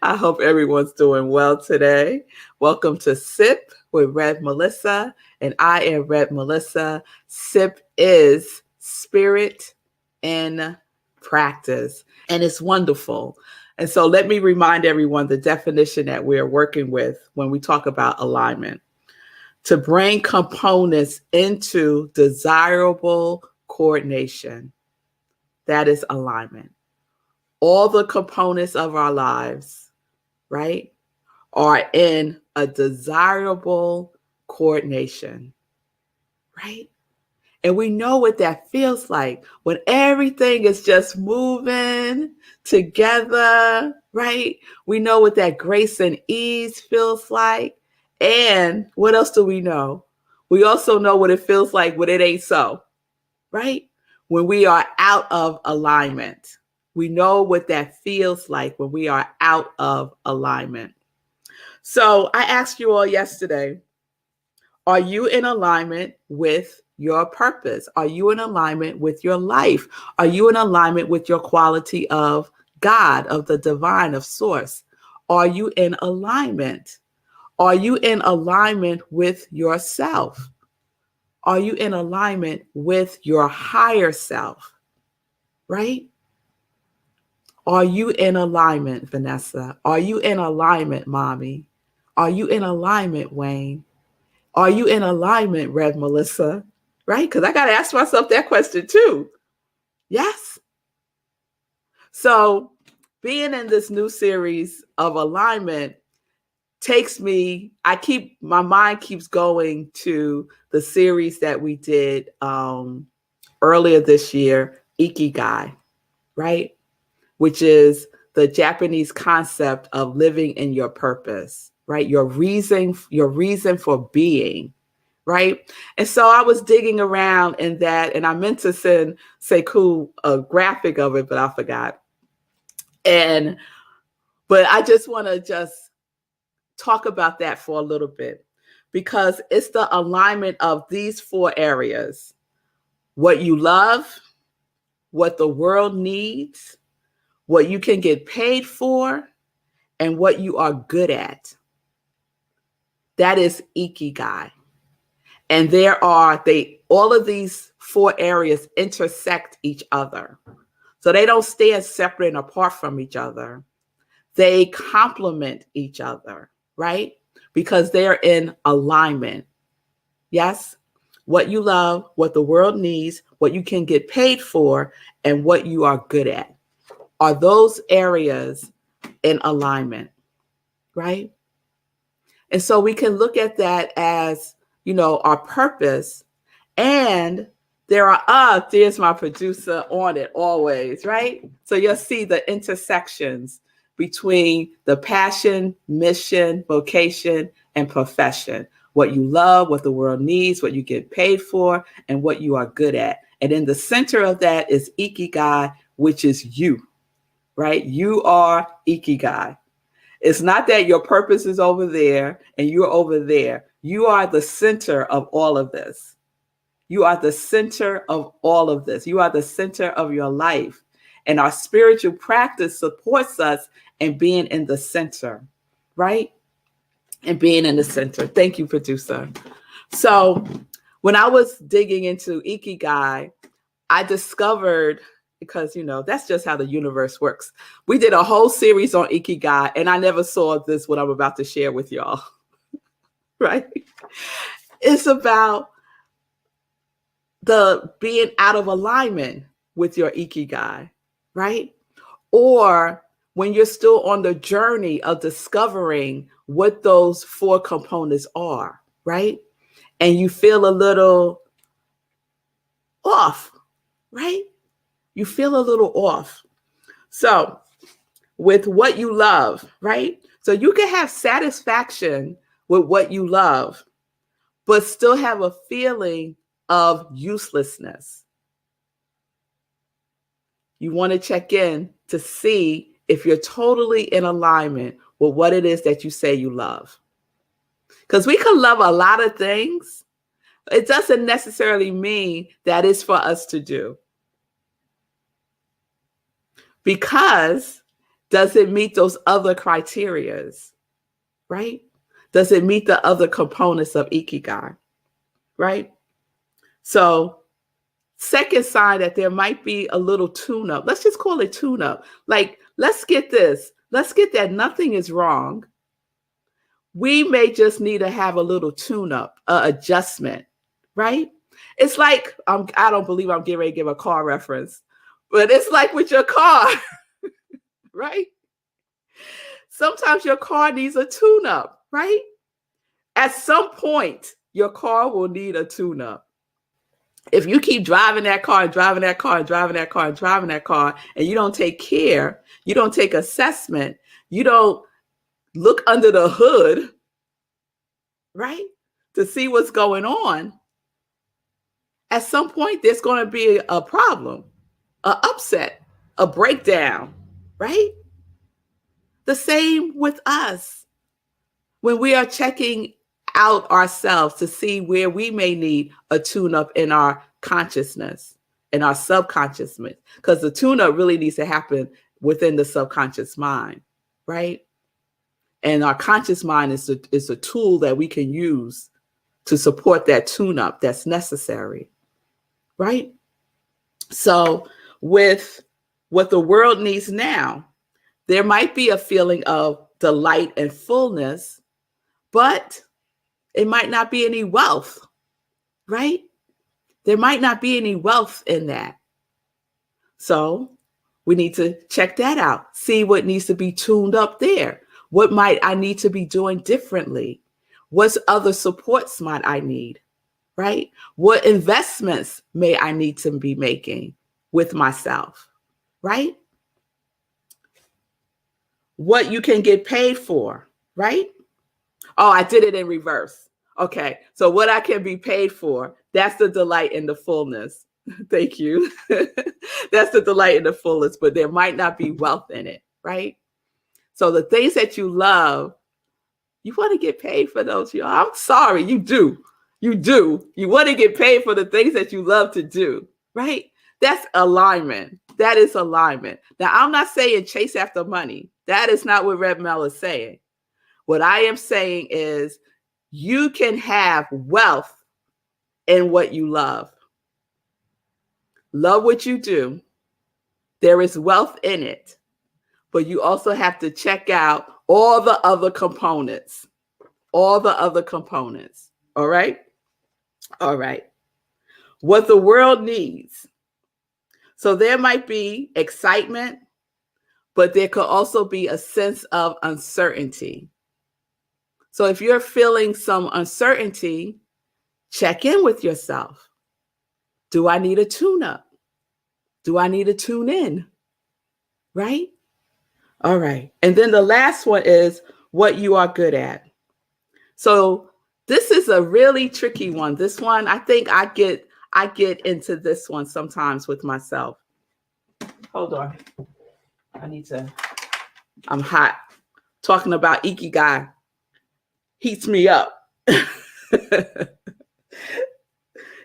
I hope everyone's doing well today. Welcome to Sip with Rev Melissa, and I am Rev Melissa. Sip is spirit in practice, and it's wonderful. And so let me remind everyone the definition that we're working with when we talk about alignment: to bring components into desirable coordination. That is alignment. All the components of our lives, right, are in a desirable coordination, right? And we know what that feels like when everything is just moving together, right? We know what that grace and ease feels like. And what else do we know? We also know what it feels like when it ain't so, right? When we are out of alignment. We know what that feels like when we are out of alignment. So I asked you all yesterday, are you in alignment with your purpose? Are you in alignment with your life? Are you in alignment with your quality of God, of the divine, of source? Are you in alignment? Are you in alignment with yourself? Are you in alignment with your higher self? Right? Are you in alignment, Vanessa? Are you in alignment, Mommy? Are you in alignment, Wayne? Are you in alignment, Rev Melissa? Right? Because I got to ask myself that question too. Yes. So being in this new series of alignment takes me, my mind keeps going to the series that we did earlier this year, Ikigai, right? Which is the Japanese concept of living in your purpose, right? Your reason for being, right? And so I was digging around in that, and I meant to send Sekou a graphic of it, but I forgot. But I just want to just talk about that for a little bit, because it's the alignment of these four areas: what you love, what the world needs, what you can get paid for, and what you are good at. That is Ikigai. And all of these four areas intersect each other. So they don't stand separate and apart from each other. They complement each other, right? Because they're in alignment. Yes? What you love, what the world needs, what you can get paid for, and what you are good at. Are those areas in alignment, right? And so we can look at that as, our purpose. And there's my producer on it always, right? So you'll see the intersections between the passion, mission, vocation, and profession. What you love, what the world needs, what you get paid for, and what you are good at. And in the center of that is Ikigai, which is you, right? You are Ikigai. It's not that your purpose is over there and you're over there. You are the center of all of this. You are the center of all of this. You are the center of your life. And our spiritual practice supports us in being in the center, right? And being in the center. Thank you, producer. So when I was digging into Ikigai, I discovered, because, that's just how the universe works. We did a whole series on Ikigai, and I never saw what I'm about to share with y'all, right? It's about the being out of alignment with your Ikigai, right? Or when you're still on the journey of discovering what those four components are, right? And you feel a little off, right? You feel a little off. So with what you love, right? So you can have satisfaction with what you love, but still have a feeling of uselessness. You want to check in to see if you're totally in alignment with what it is that you say you love. Because we can love a lot of things. It doesn't necessarily mean that it's for us to do. Because Does it meet those other criterias, right? Does it meet the other components of Ikigai, right? So second sign that there might be a little tune-up. Let's just call it tune-up. Like, let's get this. Let's get that nothing is wrong. We may just need to have a little tune-up, adjustment, right? It's like, I don't believe I'm getting ready to give a car reference, but it's like with your car, right? Sometimes your car needs a tune-up, right? At some point, your car will need a tune-up. If you keep driving that car and driving that car and driving that car and driving that car, and you don't take care, you don't take assessment, you don't look under the hood, right, to see what's going on, at some point there's going to be a problem, an upset, a breakdown, right? The same with us. When we are checking out ourselves to see where we may need a tune-up in our consciousness, in our subconscious mind, because the tune-up really needs to happen within the subconscious mind, right? And our conscious mind is a tool that we can use to support that tune-up that's necessary, right? So with what the world needs now, there might be a feeling of delight and fullness, but it might not be any wealth, right? There might not be any wealth in that. So we need to check that out, see what needs to be tuned up there. What might I need to be doing differently? What other supports might I need, right? What investments may I need to be making with myself, right? What you can get paid for, right? Oh, I did it in reverse. Okay, so what I can be paid for, that's the delight and the fullness. Thank you. That's the delight and the fullness, but there might not be wealth in it, right? So the things that you love, you want to get paid for those. I'm sorry, you do. You do. You want to get paid for the things that you love to do, right? That's alignment. That is alignment. Now, I'm not saying chase after money. That is not what Rev Mel is saying. What I am saying is you can have wealth in what you love. Love what you do. There is wealth in it, but you also have to check out all the other components, all the other components. All right? All right. What the world needs. So there might be excitement, but there could also be a sense of uncertainty. So if you're feeling some uncertainty, check in with yourself. Do I need a tune-up? Do I need to tune in? Right? All right. And then the last one is what you are good at. So this is a really tricky one. This one, I think I get into this one sometimes with myself. Hold on. I'm hot. Talking about Ikigai heats me up.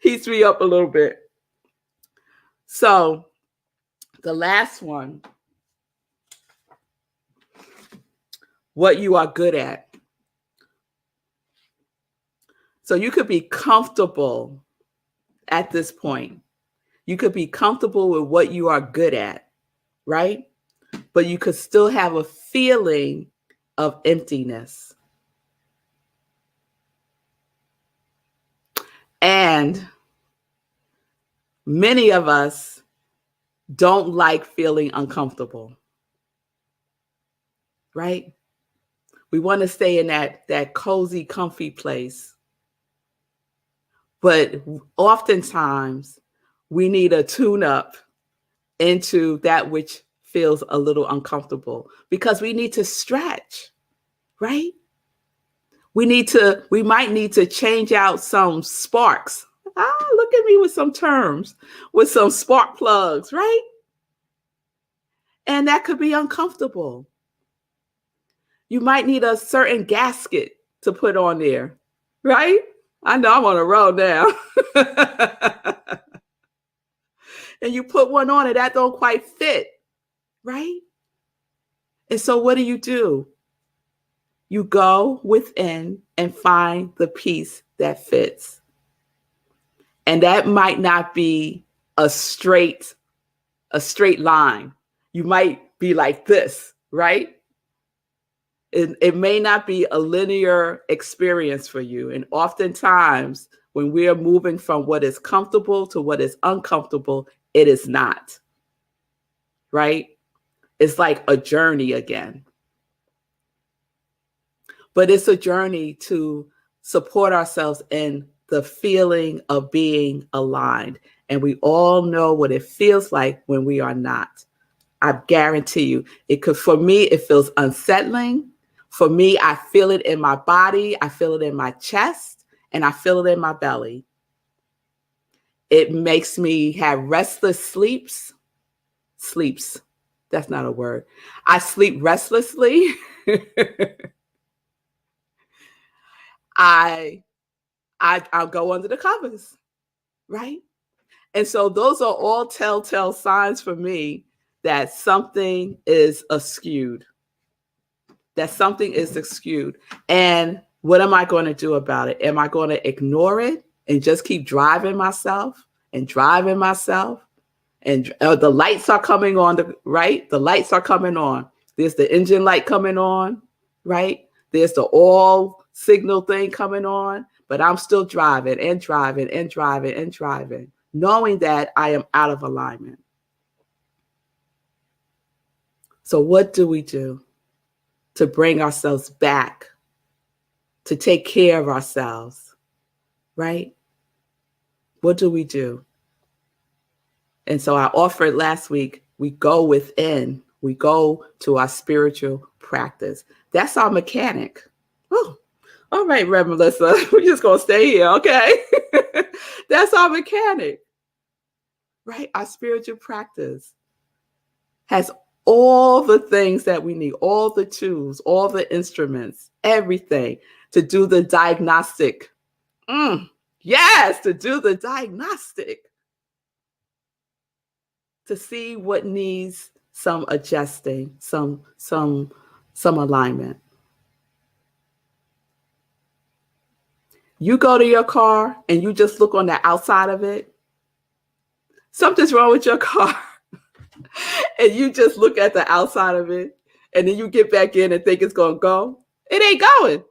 Heats me up a little bit. So the last one, what you are good at. So you could be comfortable at this point. You could be comfortable with what you are good at, right? But you could still have a feeling of emptiness. And many of us don't like feeling uncomfortable, right? We want to stay in that cozy, comfy place. But oftentimes we need a tune-up into that which feels a little uncomfortable because we need to stretch, right? We might need to change out some sparks. Look at me with some terms, with some spark plugs, right? And that could be uncomfortable. You might need a certain gasket to put on there, right? I know I'm on a roll now. And you put one on and that don't quite fit, right? And so what do? You go within and find the piece that fits. And that might not be a straight line. You might be like this, right? It may not be a linear experience for you. And oftentimes, when we are moving from what is comfortable to what is uncomfortable, it is not, right? It's like a journey again. But it's a journey to support ourselves in the feeling of being aligned. And we all know what it feels like when we are not. I guarantee you, for me, it feels unsettling. For me, I feel it in my body, I feel it in my chest, and I feel it in my belly. It makes me have restless sleeps. That's not a word. I sleep restlessly. I'll go under the covers, right? And so those are all telltale signs for me that something is askewed. And what am I going to do about it? Am I going to ignore it and just keep driving myself? And the lights are coming on, right? The lights are coming on. There's the engine light coming on, right? There's the all signal thing coming on, but I'm still driving, knowing that I am out of alignment. So what do we do to bring ourselves back, to take care of ourselves, right? What do we do? And so I offered last week, we go within, we go to our spiritual practice. That's our mechanic. Oh, all right, Rev Melissa, we're just going to stay here, okay? That's our mechanic, right? Our spiritual practice has all the things that we need, all the tools, all the instruments, everything to do the diagnostic. Yes, to do the diagnostic. To see what needs some adjusting, some alignment. You go to your car and you just look on the outside of it. Something's wrong with your car. And you just look at the outside of it. And then you get back in and think it's going to go. It ain't going.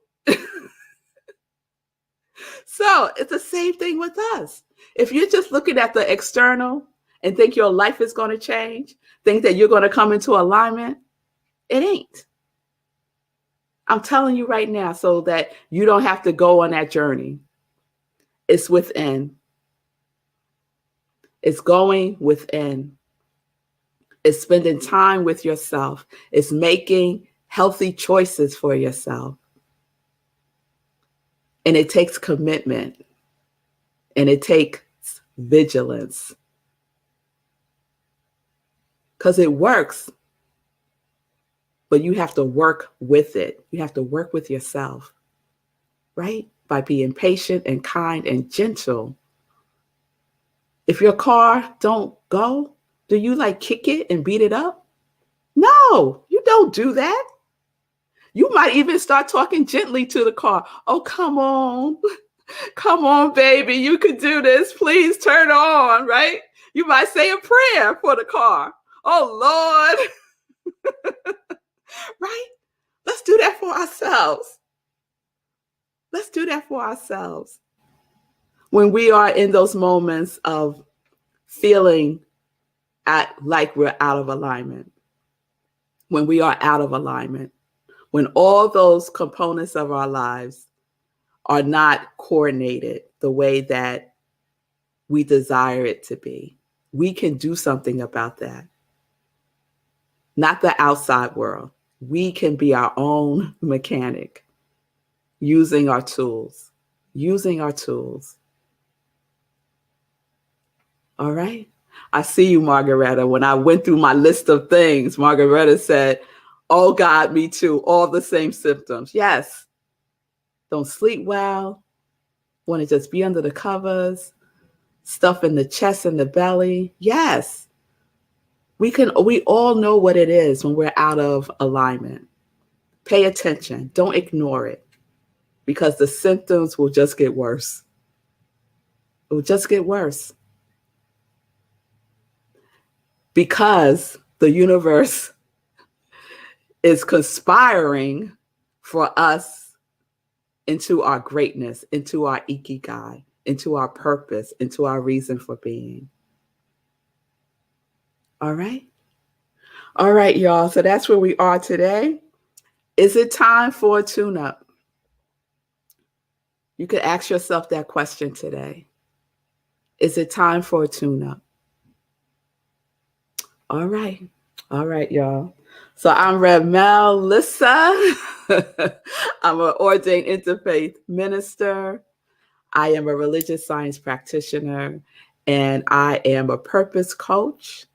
So it's the same thing with us. If you're just looking at the external and think your life is going to change, think that you're going to come into alignment, it ain't. I'm telling you right now so that you don't have to go on that journey. It's within. It's going within. It's spending time with yourself. It's making healthy choices for yourself. And it takes commitment. And it takes vigilance. Because it works. But you have to work with it. You have to work with yourself, right? By being patient and kind and gentle. If your car don't go, do you like kick it and beat it up? No, you don't do that. You might even start talking gently to the car. Oh, come on. Come on, baby. You can do this. Please turn on, right? You might say a prayer for the car. Oh, Lord. Right? Let's do that for ourselves. Let's do that for ourselves. When we are in those moments of feeling like we're out of alignment, when we are out of alignment, when all those components of our lives are not coordinated the way that we desire it to be, we can do something about that. Not the outside world. We can be our own mechanic using our tools. All right. I see you, Margaretta. When I went through my list of things, Margaretta said, oh God, me too. All the same symptoms. Yes. Don't sleep well. Want to just be under the covers. Stuff in the chest and the belly. Yes. We all know what it is when we're out of alignment. Pay attention. Don't ignore it, because the symptoms will just get worse. It will just get worse, because the universe is conspiring for us into our greatness, into our ikigai, into our purpose, into our reason for being. All right. All right, y'all. So that's where we are today. Is it time for a tune-up? You could ask yourself that question today. Is it time for a tune-up? All right. All right, y'all. So I'm Revmelissa. I'm an ordained interfaith minister. I am a religious science practitioner, and I am a purpose coach.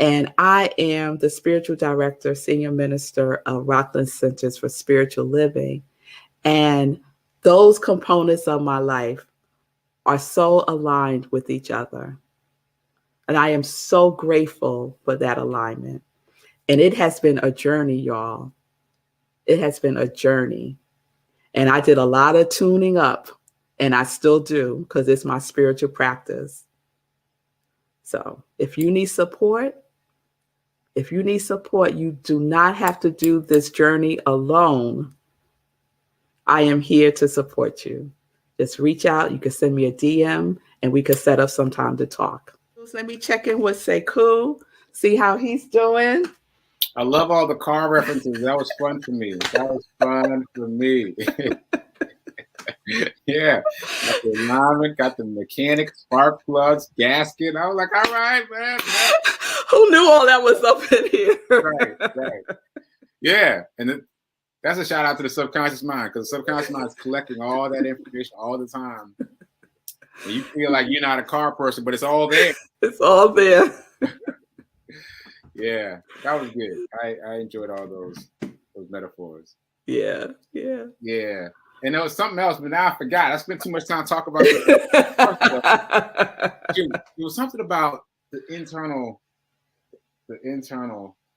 And I am the spiritual director, senior minister of Rockland Centers for Spiritual Living. And those components of my life are so aligned with each other. And I am so grateful for that alignment. And it has been a journey, y'all. It has been a journey. And I did a lot of tuning up, and I still do, because it's my spiritual practice. So if you need support, you do not have to do this journey alone. I am here to support you. Just reach out. You can send me a DM, and we can set up some time to talk. Let me check in with Sekou, see how he's doing. I love all the car references. That was fun for me. Yeah. Got the alignment, got the mechanic, spark plugs, gasket. I was like, all right, man. Who knew all that was up in here? Right. Yeah. And that's a shout out to the subconscious mind, because the subconscious mind is collecting all that information all the time. And you feel like you're not a car person, but it's all there. It's all there. Yeah, that was good. I enjoyed all those metaphors. Yeah. And there was something else, but now I forgot. I spent too much time talking about it. There was something about the internal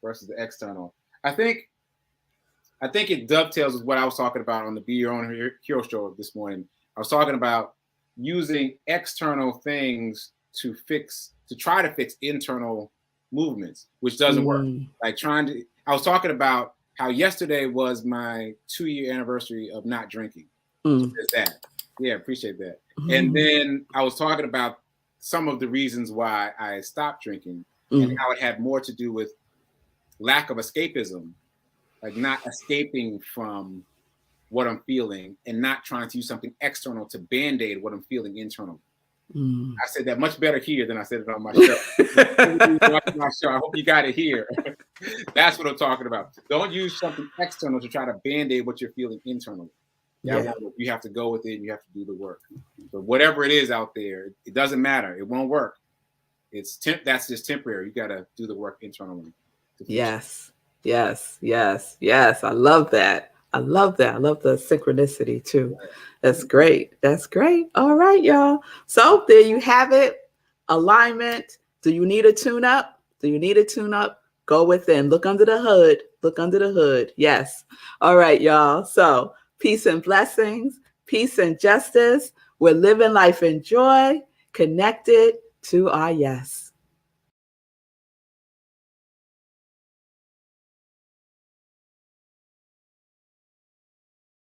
versus the external. I think it dovetails with what I was talking about on the Be Your Own Hero show this morning. I was talking about using external things to try to fix internal movements, which doesn't work. Like I was talking about how yesterday was my 2-year anniversary of not drinking. So there's that. Yeah, appreciate that. And then I was talking about some of the reasons why I stopped drinking and how it had more to do with lack of escapism, like not escaping from what I'm feeling and not trying to use something external to band-aid what I'm feeling internally. I said that much better here than I said it on my show. I hope you got it here. That's what I'm talking about. Don't use something external to try to band-aid what you're feeling internally. You have to go with it and you have to do the work. But whatever it is out there, it doesn't matter. It won't work. That's just temporary. You got to do the work internally. Yes. I love that. I love that. I love the synchronicity too. That's great. All right, y'all. So there you have it. Alignment. Do you need a tune-up? Go within. Look under the hood. Yes. All right, y'all. So peace and blessings. Peace and justice. We're living life in joy, connected to our yes.